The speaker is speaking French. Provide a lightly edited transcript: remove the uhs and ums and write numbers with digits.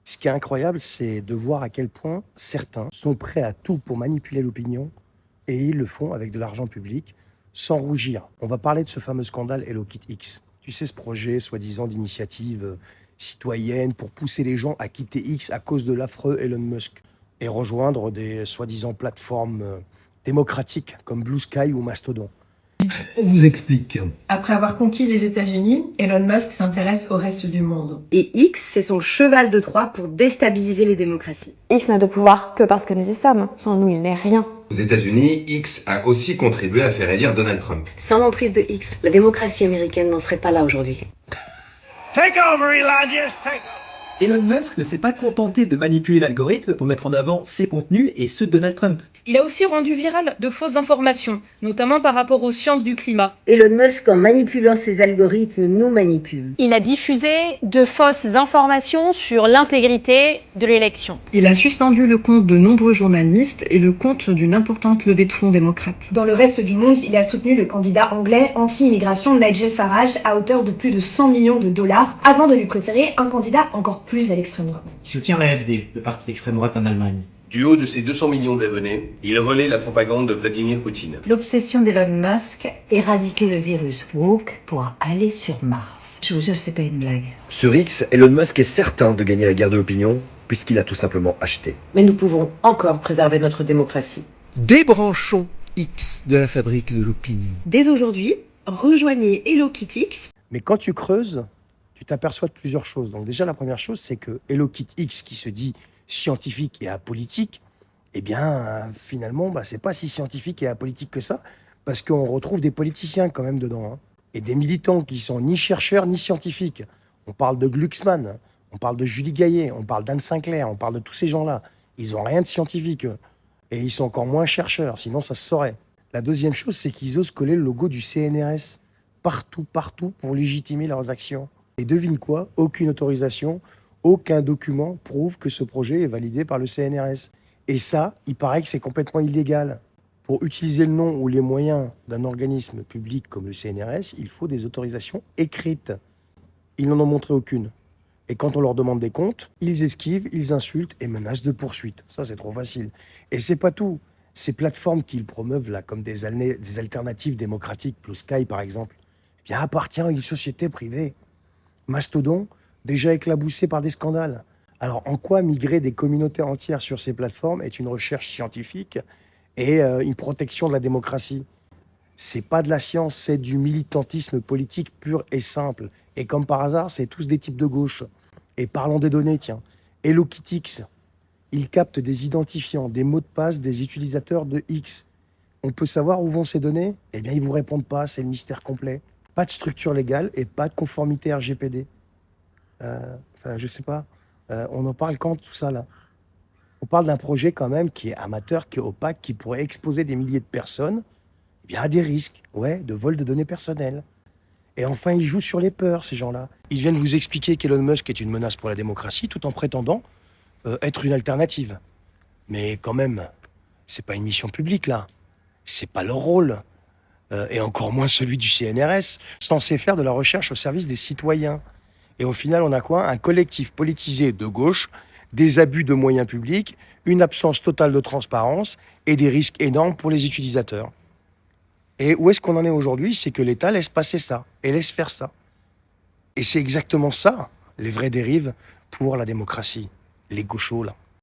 Ce qui est incroyable, c'est de voir à quel point certains sont prêts à tout pour manipuler l'opinion et ils le font avec de l'argent public sans rougir. On va parler de ce fameux scandale Hello Kitty X. Tu sais, ce projet soi-disant d'initiative citoyenne pour pousser les gens à quitter X à cause de l'affreux Elon Musk et rejoindre des soi-disant plateformes démocratiques comme Blue Sky ou Mastodon. On vous explique. Après avoir conquis les États-Unis, Elon Musk s'intéresse au reste du monde. Et X, c'est son cheval de Troie pour déstabiliser les démocraties. X n'a de pouvoir que parce que nous y sommes. Sans nous, il n'est rien. Aux États-Unis, X a aussi contribué à faire élire Donald Trump. Sans l'emprise de X, la démocratie américaine n'en serait pas là aujourd'hui. Take over, Elijah! Elon Musk ne s'est pas contenté de manipuler l'algorithme pour mettre en avant ses contenus et ceux de Donald Trump. Il a aussi rendu viral de fausses informations, notamment par rapport aux sciences du climat. Elon Musk, en manipulant ses algorithmes, nous manipule. Il a diffusé de fausses informations sur l'intégrité de l'élection. Il a suspendu le compte de nombreux journalistes et le compte d'une importante levée de fonds démocrate. Dans le reste du monde, il a soutenu le candidat anglais anti-immigration Nigel Farage à hauteur de plus de 100 millions de dollars, avant de lui préférer un candidat encore plus à l'extrême droite. Il soutient l'AfD, le parti d'extrême droite en Allemagne. Du haut de ses 200 millions d'abonnés, il relaie la propagande de Vladimir Poutine. L'obsession d'Elon Musk, éradiquer le virus woke pour aller sur Mars. Je vous jure, c'est pas une blague. Sur X, Elon Musk est certain de gagner la guerre de l'opinion, puisqu'il a tout simplement acheté. Mais nous pouvons encore préserver notre démocratie. Débranchons X de la fabrique de l'opinion. Dès aujourd'hui, rejoignez Hello Kitty X. Mais quand tu creuses, tu t'aperçois de plusieurs choses. Donc déjà, la première chose, c'est que Hello Kitty X, qui se dit scientifique et apolitique, eh bien, finalement, c'est pas si scientifique et apolitique que ça, parce qu'on retrouve des politiciens quand même dedans, hein, et des militants qui sont ni chercheurs ni scientifiques. On parle de Glucksmann, on parle de Julie Gaillet, on parle d'Anne Sinclair, on parle de tous ces gens-là. Ils ont rien de scientifique, eux. Et ils sont encore moins chercheurs, sinon ça se saurait. La deuxième chose, c'est qu'ils osent coller le logo du CNRS partout, pour légitimer leurs actions. Et devine quoi? Aucune autorisation, aucun document prouve que ce projet est validé par le CNRS. Et ça, il paraît que c'est complètement illégal. Pour utiliser le nom ou les moyens d'un organisme public comme le CNRS, il faut des autorisations écrites. Ils n'en ont montré aucune. Et quand on leur demande des comptes, ils esquivent, ils insultent et menacent de poursuite. Ça, c'est trop facile. Et c'est pas tout. Ces plateformes qu'ils promeuvent là, comme des alternatives démocratiques, Blue Sky par exemple, eh bien, appartient à une société privée. Mastodon, déjà éclaboussé par des scandales. Alors, en quoi migrer des communautés entières sur ces plateformes est une recherche scientifique et une protection de la démocratie? C'est pas de la science, c'est du militantisme politique pur et simple. Et comme par hasard, c'est tous des types de gauche. Et parlons des données, tiens. Hello Kitty X, il capte des identifiants, des mots de passe des utilisateurs de X. On peut savoir où vont ces données? Eh bien, ils vous répondent pas, c'est le mystère complet. Pas de structure légale et pas de conformité RGPD. Je sais pas. On en parle quand, tout ça, là? On parle d'un projet quand même qui est amateur, qui est opaque, qui pourrait exposer des milliers de personnes à des risques, de vol de données personnelles. Et enfin, ils jouent sur les peurs, ces gens-là. Ils viennent vous expliquer qu'Elon Musk est une menace pour la démocratie, tout en prétendant être une alternative. Mais quand même, c'est pas une mission publique, là. C'est pas leur rôle. Et encore moins celui du CNRS, censé faire de la recherche au service des citoyens. Et au final, on a quoi? Un collectif politisé de gauche, des abus de moyens publics, une absence totale de transparence et des risques énormes pour les utilisateurs. Et où est-ce qu'on en est aujourd'hui? C'est que l'État laisse passer ça et laisse faire ça. Et c'est exactement ça, les vraies dérives pour la démocratie, les gauchos là.